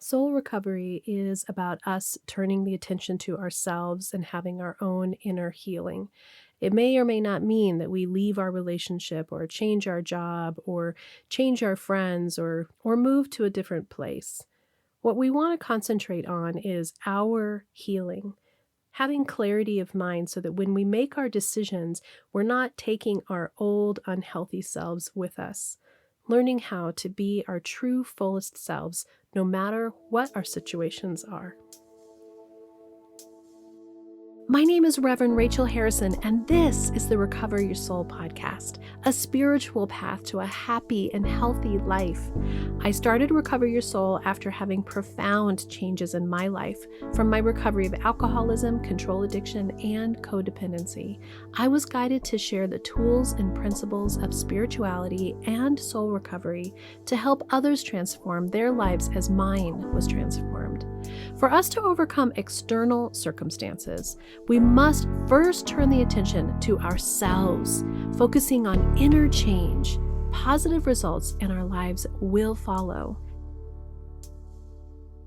Soul recovery is about us turning the attention to ourselves and having our own inner healing. It may or may not mean that we leave our relationship or change our job or change our friends or move to a different place. What we want to concentrate on is our healing, having clarity of mind so that when we make our decisions, we're not taking our old unhealthy selves with us. Learning how to be our true fullest selves no matter what our situations are. My name is Reverend Rachel Harrison, and this is the Recover Your Soul podcast, a spiritual path to a happy and healthy life. I started Recover Your Soul after having profound changes in my life from my recovery of alcoholism, control addiction, and codependency. I was guided to share the tools and principles of spirituality and soul recovery to help others transform their lives as mine was transformed. For us to overcome external circumstances, we must first turn the attention to ourselves, focusing on inner change. Positive results in our lives will follow.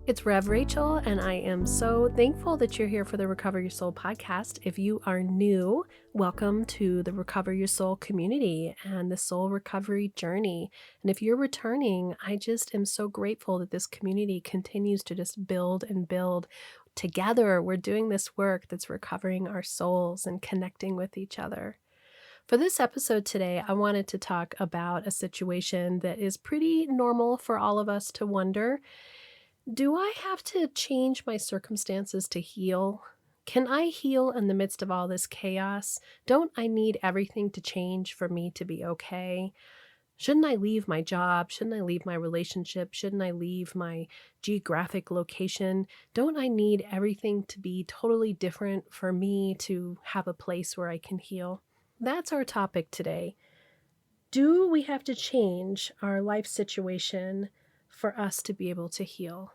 It's Rev Rachel, and I am so thankful that you're here for the Recover Your Soul podcast. If you are new, welcome to the Recover Your Soul community and the soul recovery journey. And if you're returning, I just am so grateful that this community continues to just build and build. Together, we're doing this work that's recovering our souls and connecting with each other. For this episode today, I wanted to talk about a situation that is pretty normal for all of us to wonder. Do I have to change my circumstances to heal? Can I heal in the midst of all this chaos? Don't I need everything to change for me to be okay? Shouldn't I leave my job? Shouldn't I leave my relationship? Shouldn't I leave my geographic location? Don't I need everything to be totally different for me to have a place where I can heal? That's our topic today. Do we have to change our life situation for us to be able to heal?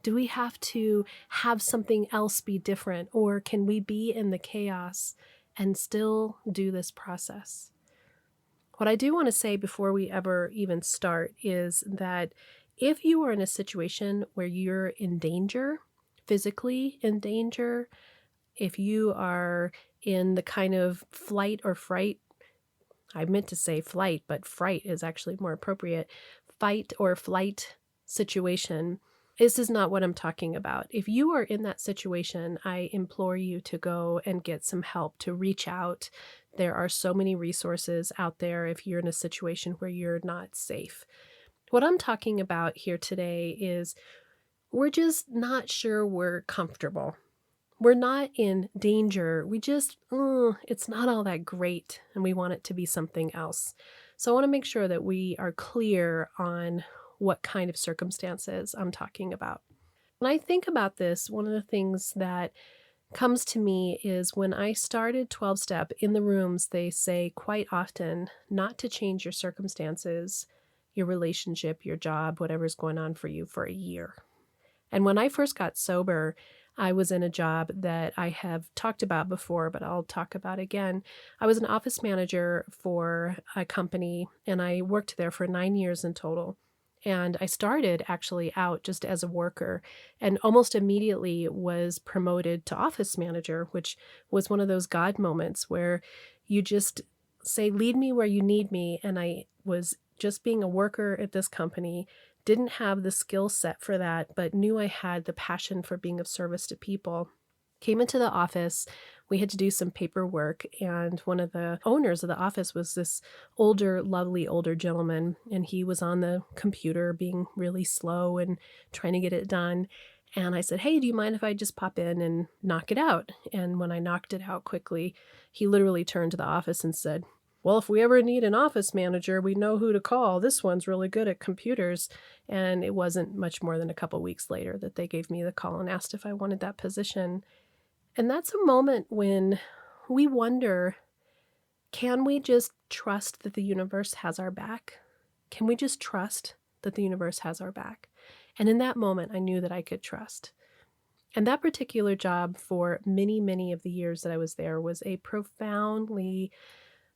Do we have to have something else be different, or can we be in the chaos and still do this process? What I do want to say before we ever even start is that if you are in a situation where you're in danger, physically in danger, if you are in the kind of flight or fright, I meant to say flight, but fright is actually more appropriate, fight or flight situation, this is not what I'm talking about. If you are in that situation, I implore you to go and get some help, to reach out. There are so many resources out there if you're in a situation where you're not safe. What I'm talking about here today is we're just not sure we're comfortable. We're not in danger. We just, it's not all that great, and we want it to be something else. So I want to make sure that we are clear on what kind of circumstances I'm talking about. When I think about this, one of the things that comes to me is when I started 12-step in the rooms, they say quite often not to change your circumstances, your relationship, your job, whatever's going on for you for a year. And when I first got sober, I was in a job that I have talked about before, but I'll talk about again. I was an office manager for a company, and I worked there for 9 years in total. And I started actually out just as a worker and almost immediately was promoted to office manager, which was one of those God moments where you just say, lead me where you need me. And I was just being a worker at this company, didn't have the skill set for that, but knew I had the passion for being of service to people. Came into the office, we had to do some paperwork, and one of the owners of the office was this lovely older gentleman, and he was on the computer being really slow and trying to get it done. And I said, hey, do you mind if I just pop in and knock it out? And when I knocked it out quickly, he literally turned to the office and said, well, if we ever need an office manager, we know who to call. This one's really good at computers. And it wasn't much more than a couple weeks later that they gave me the call and asked if I wanted that position. And that's a moment when we wonder, can we just trust that the universe has our back? Can we just trust that the universe has our back? And in that moment, I knew that I could trust. And that particular job for many, many of the years that I was there was a profoundly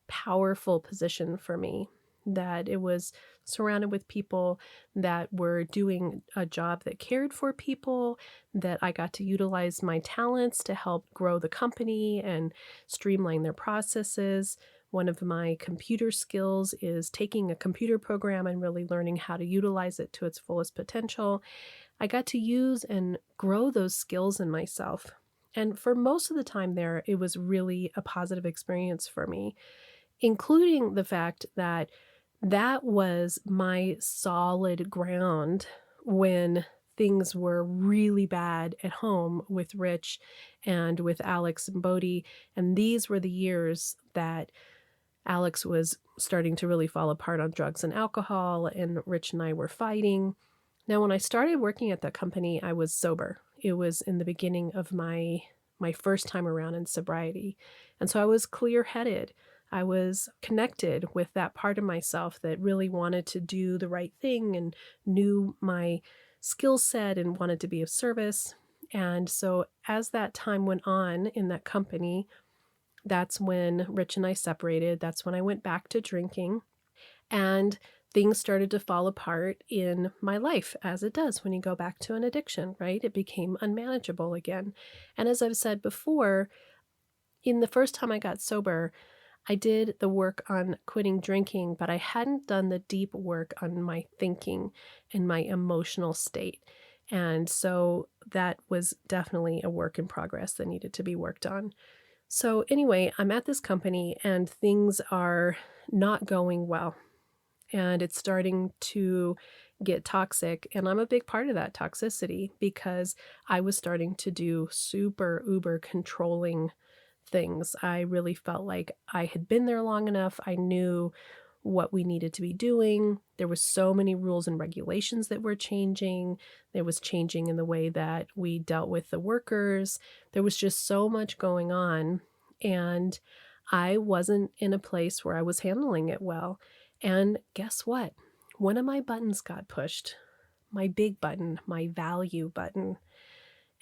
powerful position for me. that it was surrounded with people that were doing a job that cared for people, that I got to utilize my talents to help grow the company and streamline their processes. One of my computer skills is taking a computer program and really learning how to utilize it to its fullest potential. I got to use and grow those skills in myself. And for most of the time there, it was really a positive experience for me, including the fact that that was my solid ground when things were really bad at home with Rich and with Alex and Bodhi. And these were the years that Alex was starting to really fall apart on drugs and alcohol, and Rich and I were fighting. Now, when I started working at that company, I was sober. It was in the beginning of my first time around in sobriety. And so I was clear-headed. I was connected with that part of myself that really wanted to do the right thing and knew my skill set and wanted to be of service. And so as that time went on in that company, that's when Rich and I separated. That's when I went back to drinking. And things started to fall apart in my life, as it does when you go back to an addiction, right? It became unmanageable again. And as I've said before, in the first time I got sober, I did the work on quitting drinking, but I hadn't done the deep work on my thinking and my emotional state. And so that was definitely a work in progress that needed to be worked on. So anyway, I'm at this company and things are not going well, and it's starting to get toxic. And I'm a big part of that toxicity because I was starting to do super uber controlling things. I really felt like I had been there long enough. I knew what we needed to be doing. There were so many rules and regulations that were changing. There was changing in the way that we dealt with the workers. There was just so much going on, and I wasn't in a place where I was handling it well. And guess what? One of my buttons got pushed, my big button, my value button.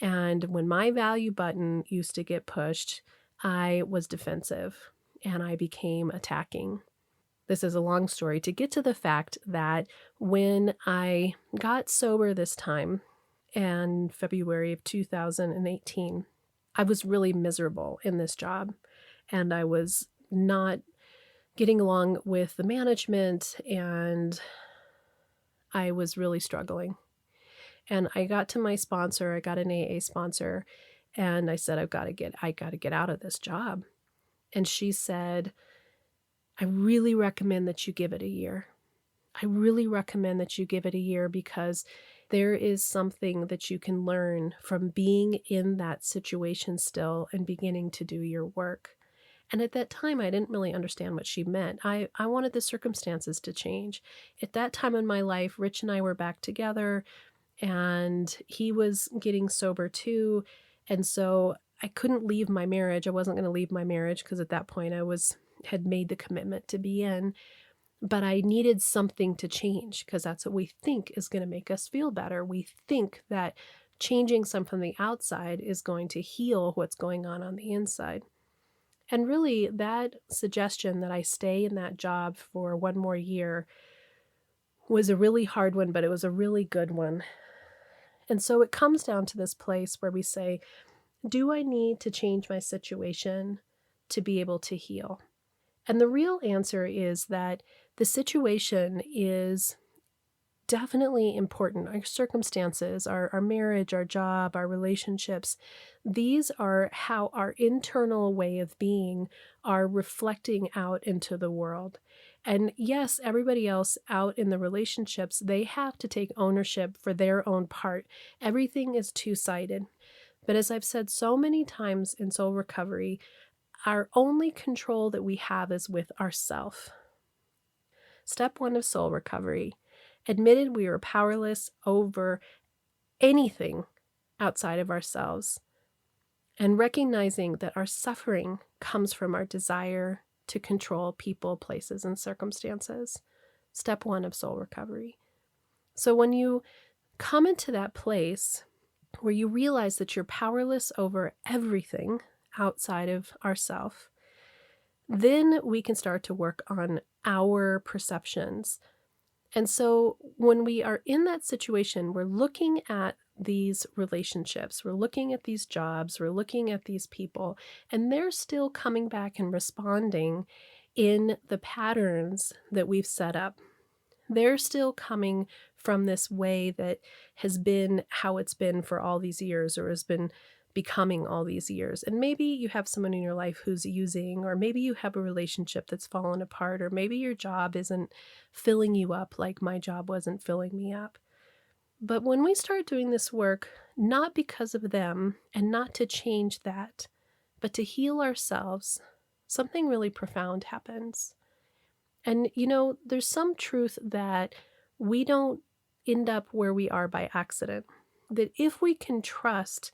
And when my value button used to get pushed, I was defensive and I became attacking. This is a long story to get to the fact that when I got sober this time in February of 2018, I was really miserable in this job, and I was not getting along with the management, and I was really struggling. And I got to my sponsor, I got an AA sponsor, and I said, I got to get out of this job. And she said, I really recommend that you give it a year. I really recommend that you give it a year because there is something that you can learn from being in that situation still and beginning to do your work. And at that time, I didn't really understand what she meant. I wanted the circumstances to change. At that time in my life, Rich and I were back together, and he was getting sober too. And so I couldn't leave my marriage. I wasn't going to leave my marriage because at that point I had made the commitment to be in. But I needed something to change because that's what we think is going to make us feel better. We think that changing something from the outside is going to heal what's going on the inside. And really, that suggestion that I stay in that job for one more year was a really hard one, but it was a really good one. And so it comes down to this place where we say, do I need to change my situation to be able to heal? And the real answer is that the situation is definitely important. Our circumstances, our marriage, our job, our relationships, these are how our internal way of being are reflecting out into the world. And yes, everybody else out in the relationships, they have to take ownership for their own part. Everything is two-sided. But as I've said so many times in soul recovery, our only control that we have is with ourself. Step 1 of soul recovery: admitted we are powerless over anything outside of ourselves, and recognizing that our suffering comes from our desire to control people, places, and circumstances. Step 1 of soul recovery. So when you come into that place where you realize that you're powerless over everything outside of ourself, then we can start to work on our perceptions. And so when we are in that situation, we're looking at these relationships, we're looking at these jobs, we're looking at these people, and they're still coming back and responding in the patterns that we've set up. They're still coming from this way that has been how it's been for all these years, or has been becoming all these years. And maybe you have someone in your life who's using, or maybe you have a relationship that's fallen apart, or maybe your job isn't filling you up like my job wasn't filling me up. But when we start doing this work, not because of them and not to change that, but to heal ourselves, something really profound happens. And, there's some truth that we don't end up where we are by accident. That if we can trust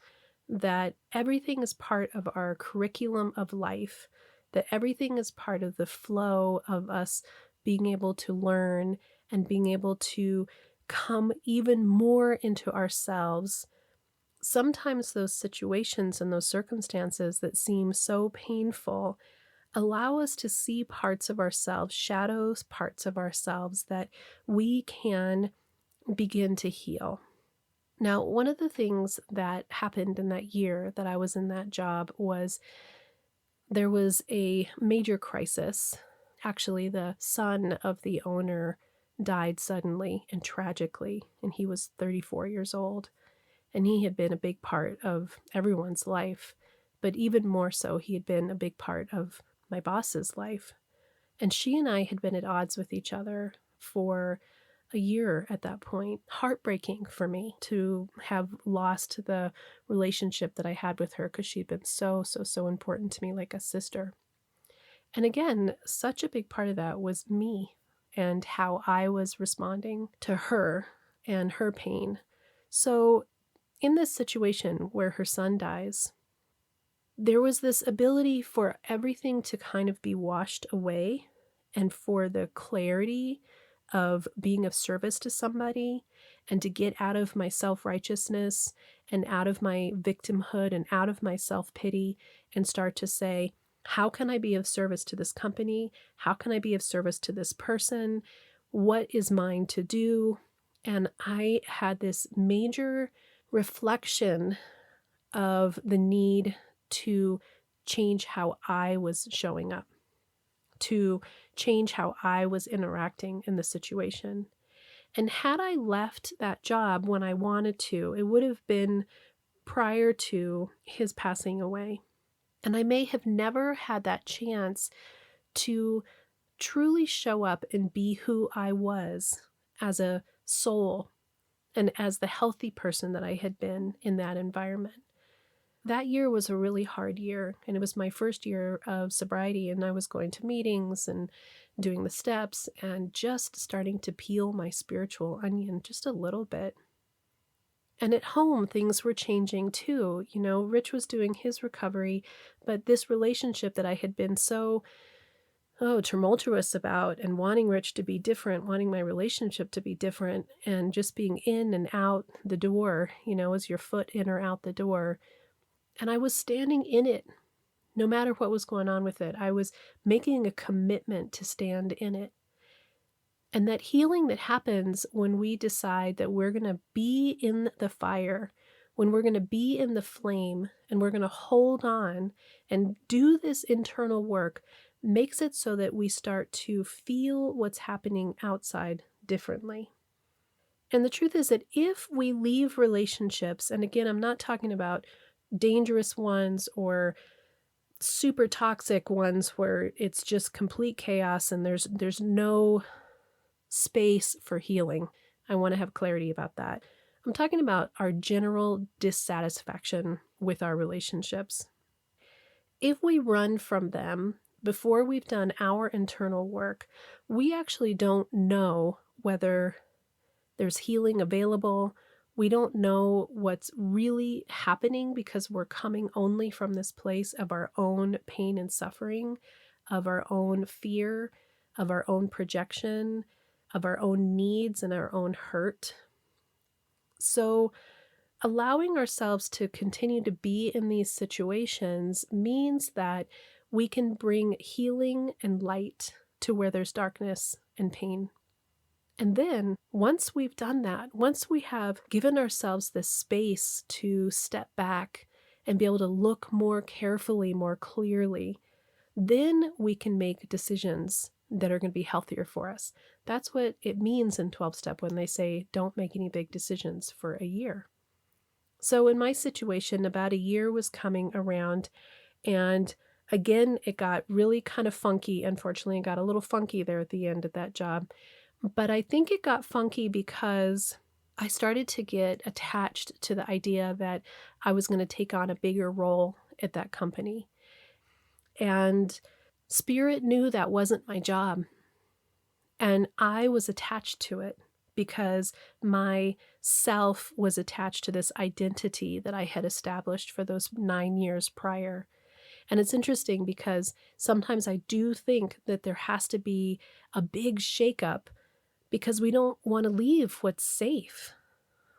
that everything is part of our curriculum of life, that everything is part of the flow of us being able to learn and being able to come even more into ourselves, sometimes those situations and those circumstances that seem so painful allow us to see parts of ourselves, shadows, parts of ourselves that we can begin to heal. Now, one of the things that happened in that year that I was in that job was there was a major crisis. Actually, the son of the owner died suddenly and tragically, and he was 34 years old. And he had been a big part of everyone's life, but even more so, he had been a big part of my boss's life. And she and I had been at odds with each other for a year at that point. Heartbreaking for me to have lost the relationship that I had with her, because she'd been so, so, so important to me, like a sister. And again, such a big part of that was me and how I was responding to her and her pain. So in this situation where her son dies, there was this ability for everything to kind of be washed away, and for the clarity of being of service to somebody, and to get out of my self-righteousness and out of my victimhood and out of my self-pity and start to say, how can I be of service to this company? How can I be of service to this person? What is mine to do? And I had this major reflection of the need to change how I was showing up, to change how I was interacting in the situation. And had I left that job when I wanted to, it would have been prior to his passing away. And I may have never had that chance to truly show up and be who I was as a soul and as the healthy person that I had been in that environment. That year was a really hard year, and it was my first year of sobriety, and I was going to meetings and doing the steps and just starting to peel my spiritual onion just a little bit. And at home, things were changing too. Rich was doing his recovery, but this relationship that I had been so tumultuous about, and wanting Rich to be different, wanting my relationship to be different, and just being in and out the door, as your foot in or out the door. And I was standing in it, no matter what was going on with it. I was making a commitment to stand in it. And that healing that happens when we decide that we're going to be in the fire, when we're going to be in the flame, and we're going to hold on and do this internal work, makes it so that we start to feel what's happening outside differently. And the truth is that if we leave relationships, and again, I'm not talking about dangerous ones or super toxic ones where it's just complete chaos and there's no space for healing. I want to have clarity about that. I'm talking about our general dissatisfaction with our relationships. If we run from them before we've done our internal work, we actually don't know whether there's healing available. We don't know what's really happening because we're coming only from this place of our own pain and suffering, of our own fear, of our own projection, of our own needs and our own hurt. So allowing ourselves to continue to be in these situations means that we can bring healing and light to where there's darkness and pain. And then once we've done that, once we have given ourselves this space to step back and be able to look more carefully, more clearly, then we can make decisions that are going to be healthier for us. That's what it means in 12-step when they say don't make any big decisions for a year. So in my situation, about a year was coming around, and again, it got really kind of funky. Unfortunately, it got a little funky there at the end of that job. But I think it got funky because I started to get attached to the idea that I was going to take on a bigger role at that company. And Spirit knew that wasn't my job. And I was attached to it because my self was attached to this identity that I had established for those 9 years prior. And it's interesting because sometimes I do think that there has to be a big shakeup because we don't want to leave what's safe.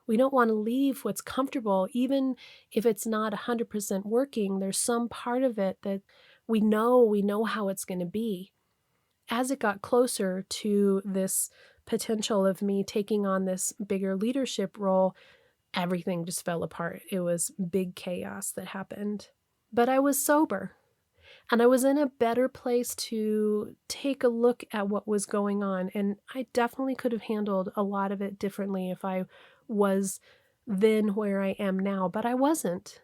We don't want to leave what's comfortable, even if it's not 100% working. There's some part of it that we know how it's going to be. As it got closer to this potential of me taking on this bigger leadership role, everything just fell apart. It was big chaos that happened. But I was sober, and I was in a better place to take a look at what was going on. And I definitely could have handled a lot of it differently if I was then where I am now, but I wasn't.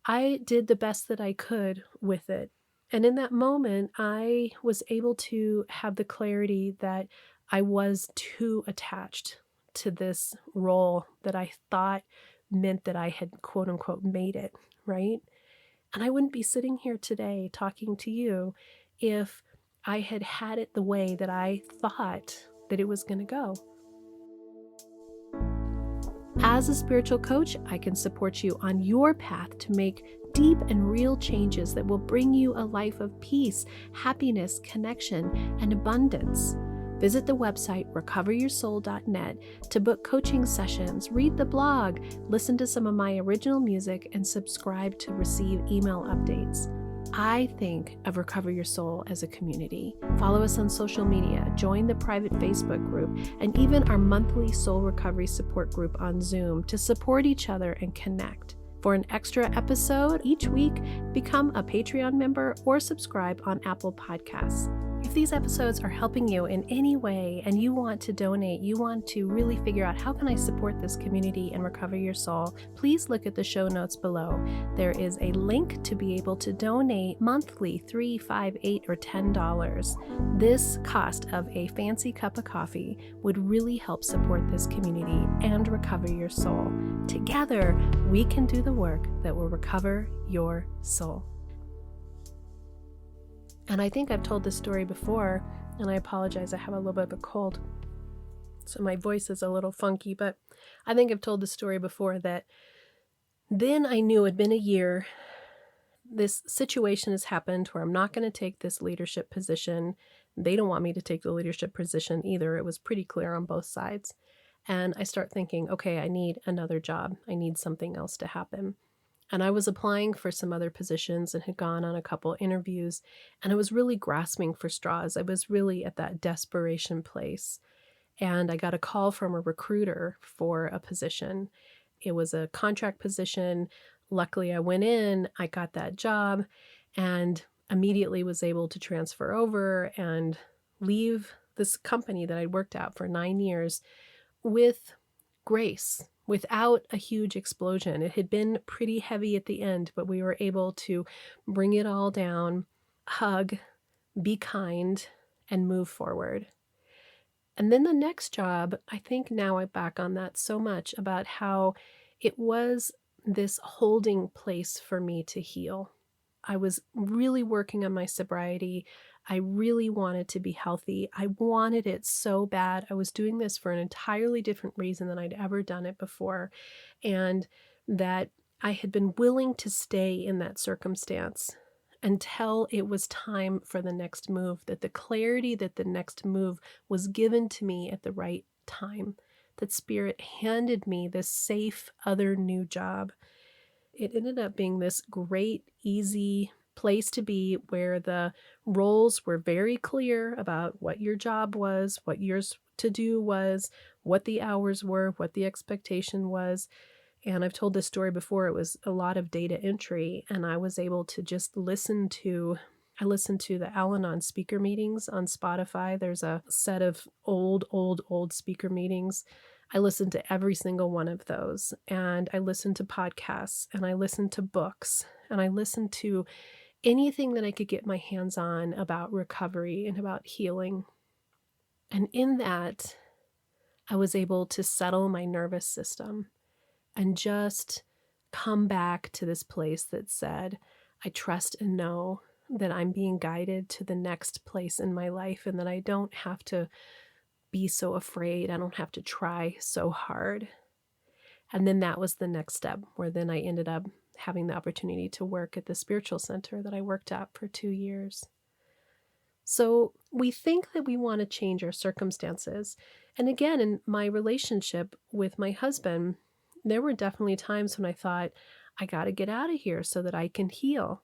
I did the best that I could with it. And in that moment, I was able to have the clarity that I was too attached to this role that I thought meant that I had quote unquote made it, right? And I wouldn't be sitting here today talking to you if I had had it the way that I thought that it was going to go. As a spiritual coach, I can support you on your path to make deep and real changes that will bring you a life of peace, happiness, connection, and abundance. Visit the website recoveryoursoul.net to book coaching sessions, read the blog, listen to some of my original music, and subscribe to receive email updates. I think of Recover Your Soul as a community. Follow us on social media, join the private Facebook group, and even our monthly soul recovery support group on Zoom to support each other and connect. For an extra episode each week, become a Patreon member or subscribe on Apple Podcasts. If these episodes are helping you in any way and you want to donate, you want to really figure out how can I support this community and recover your soul, please look at the show notes below. There is a link to be able to donate monthly $3, $5, $8, or $10. This cost of a fancy cup of coffee would really help support this community and recover your soul. Together, we can do the work that will recover your soul. And I think I've told this story before, and I apologize, I have a little bit of a cold, so my voice is a little funky, but I think I've told this story before that then I knew it had been a year. This situation has happened where I'm not going to take this leadership position. They don't want me to take the leadership position either. It was pretty clear on both sides. And I start thinking, okay, I need another job. I need something else to happen. And I was applying for some other positions and had gone on a couple interviews, and I was really grasping for straws. I was really at that desperation place. And I got a call from a recruiter for a position. It was a contract position. Luckily, I went in, I got that job, and immediately was able to transfer over and leave this company that I'd worked at for 9 years with grace, without a huge explosion. It had been pretty heavy at the end, but we were able to bring it all down, hug, be kind, and move forward. And then the next job, I think now I back on that so much about how it was this holding place for me to heal. I was really working on my sobriety. I really wanted to be healthy. I wanted it so bad. I was doing this for an entirely different reason than I'd ever done it before. And that I had been willing to stay in that circumstance until it was time for the next move, that the clarity that the next move was given to me at the right time, that Spirit handed me this safe other new job. It ended up being this great, easy place to be where the roles were very clear about what your job was, what yours to do was, what the hours were, what the expectation was. And I've told this story before. It was a lot of data entry, and I was able to just I listened to the Al-Anon speaker meetings on Spotify. There's a set of old speaker meetings. I listened to every single one of those, and I listened to podcasts, and I listened to books, and I listened to anything that I could get my hands on about recovery and about healing. And in that, I was able to settle my nervous system and just come back to this place that said, I trust and know that I'm being guided to the next place in my life, and that I don't have to be so afraid. I don't have to try so hard. And then that was the next step, where then I ended up having the opportunity to work at the spiritual center that I worked at for 2 years. So we think that we want to change our circumstances. And again, in my relationship with my husband, there were definitely times when I thought, I got to get out of here so that I can heal.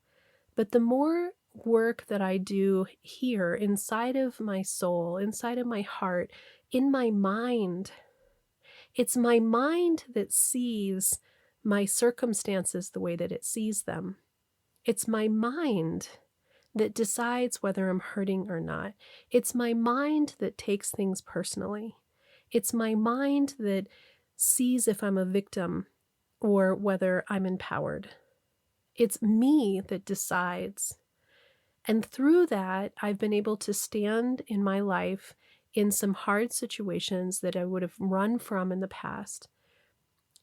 But the more work that I do here inside of my soul, inside of my heart, in my mind, it's my mind that sees my circumstances the way that it sees them. It's my mind that decides whether I'm hurting or not. It's my mind that takes things personally. It's my mind that sees if I'm a victim or whether I'm empowered. It's me that decides. And through that, I've been able to stand in my life in some hard situations that I would have run from in the past.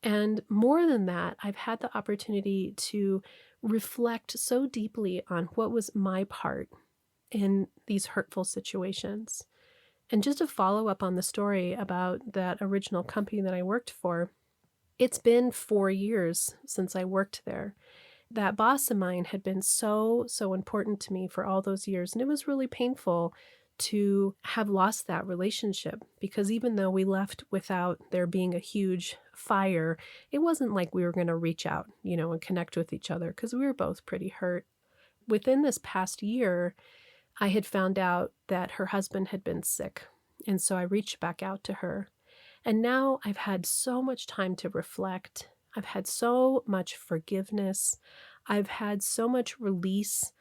And more than that, I've had the opportunity to reflect so deeply on what was my part in these hurtful situations. And just to follow up on the story about that original company that I worked for, it's been 4 years since I worked there. That boss of mine had been so important to me for all those years. And it was really painful to have lost that relationship, because even though we left without there being a huge fire, it wasn't like we were going to reach out, and connect with each other, because we were both pretty hurt. Within this past year, I had found out that her husband had been sick. And so I reached back out to her. And now I've had so much time to reflect. I've had so much forgiveness. I've had so much release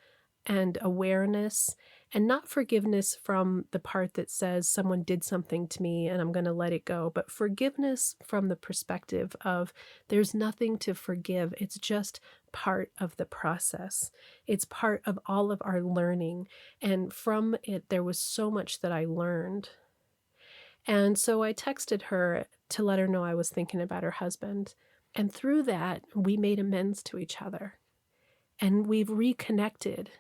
and awareness, and not forgiveness from the part that says someone did something to me and I'm going to let it go, but forgiveness from the perspective of there's nothing to forgive. It's just part of the process. It's part of all of our learning. And from it, there was so much that I learned. And so I texted her to let her know I was thinking about her husband. And through that, we made amends to each other. And we've reconnected.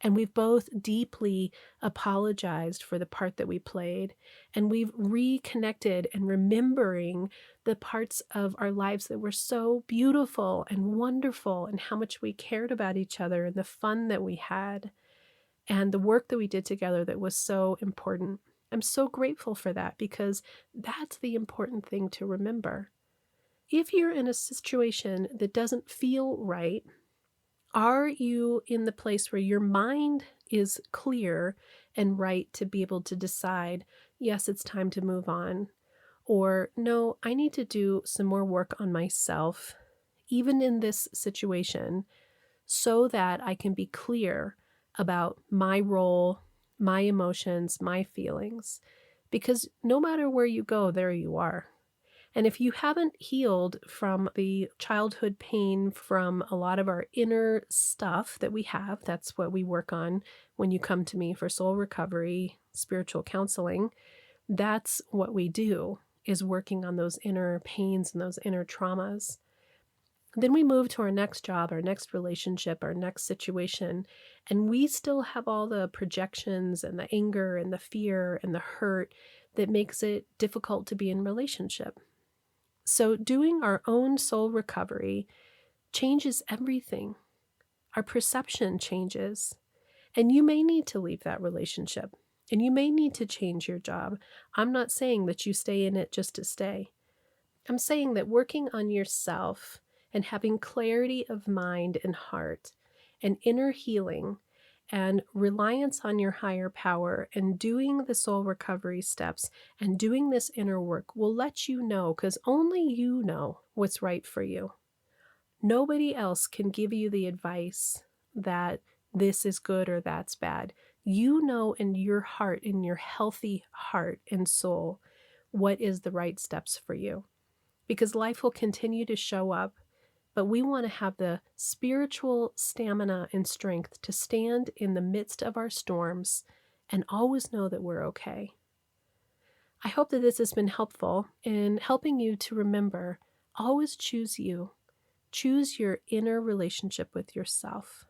And we've both deeply apologized for the part that we played. And we've reconnected and remembering the parts of our lives that were so beautiful and wonderful, and how much we cared about each other, and the fun that we had, and the work that we did together that was so important. I'm so grateful for that, because that's the important thing to remember. If you're in a situation that doesn't feel right, are you in the place where your mind is clear and right to be able to decide, yes, it's time to move on, or no, I need to do some more work on myself, even in this situation, so that I can be clear about my role, my emotions, my feelings? Because no matter where you go, there you are. And if you haven't healed from the childhood pain, from a lot of our inner stuff that we have, that's what we work on when you come to me for soul recovery, spiritual counseling. That's what we do, is working on those inner pains and those inner traumas. Then we move to our next job, our next relationship, our next situation, and we still have all the projections and the anger and the fear and the hurt that makes it difficult to be in relationship. So doing our own soul recovery changes everything. Our perception changes. And you may need to leave that relationship. And you may need to change your job. I'm not saying that you stay in it just to stay. I'm saying that working on yourself and having clarity of mind and heart, and inner healing and reliance on your higher power and doing the soul recovery steps and doing this inner work will let you know, because only you know what's right for you. Nobody else can give you the advice that this is good or that's bad. You know in your heart, in your healthy heart and soul, what is the right steps for you. Because life will continue to show up, but we want to have the spiritual stamina and strength to stand in the midst of our storms and always know that we're okay. I hope that this has been helpful in helping you to remember, always choose you. Choose your inner relationship with yourself.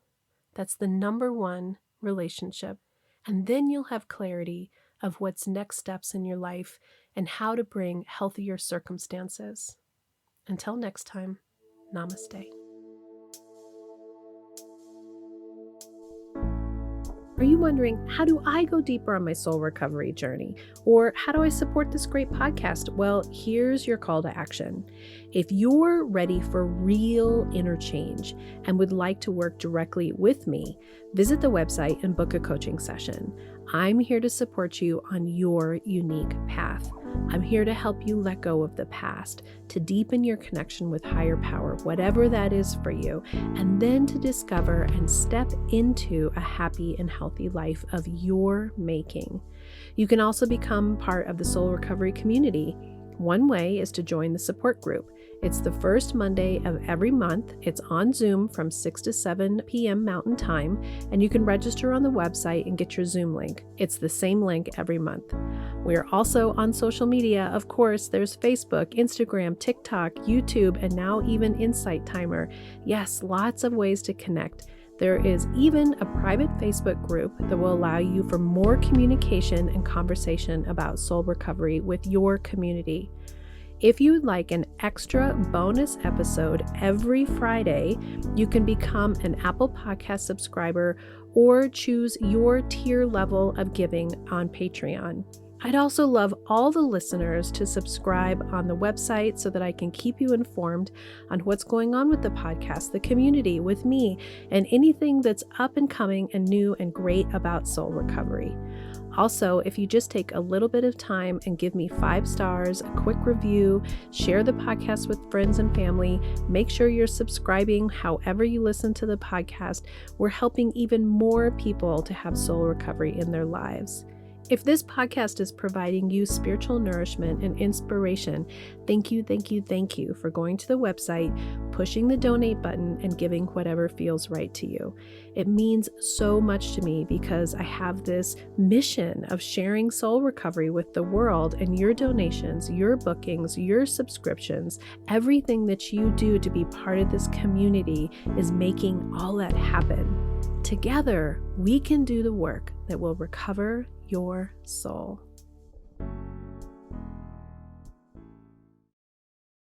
That's the number one relationship. And then you'll have clarity of what's next steps in your life and how to bring healthier circumstances. Until next time, namaste. Are you wondering, how do I go deeper on my soul recovery journey? Or how do I support this great podcast? Well, here's your call to action. If you're ready for real inner change and would like to work directly with me, visit the website and book a coaching session. I'm here to support you on your unique path. I'm here to help you let go of the past, to deepen your connection with higher power, whatever that is for you, and then to discover and step into a happy and healthy life of your making. You can also become part of the soul recovery community. One way is to join the support group. It's the first Monday of every month. It's on Zoom from 6 to 7 p.m. Mountain Time, and you can register on the website and get your Zoom link. It's the same link every month. We're also on social media. Of course, there's Facebook, Instagram, TikTok, YouTube, and now even Insight Timer. Yes, lots of ways to connect. There is even a private Facebook group that will allow you for more communication and conversation about soul recovery with your community. If you would like an extra bonus episode every Friday, you can become an Apple Podcast subscriber or choose your tier level of giving on Patreon. I'd also love all the listeners to subscribe on the website so that I can keep you informed on what's going on with the podcast, the community, with me, and anything that's up and coming and new and great about soul recovery. Also, if you just take a little bit of time and give me 5 stars, a quick review, share the podcast with friends and family, make sure you're subscribing however you listen to the podcast, we're helping even more people to have soul recovery in their lives. If this podcast is providing you spiritual nourishment and inspiration, thank you for going to the website, pushing the donate button, and giving whatever feels right to you. It means so much to me because I have this mission of sharing soul recovery with the world, and your donations, your bookings, your subscriptions, everything that you do to be part of this community is making all that happen. Together, we can do the work that will recover your soul.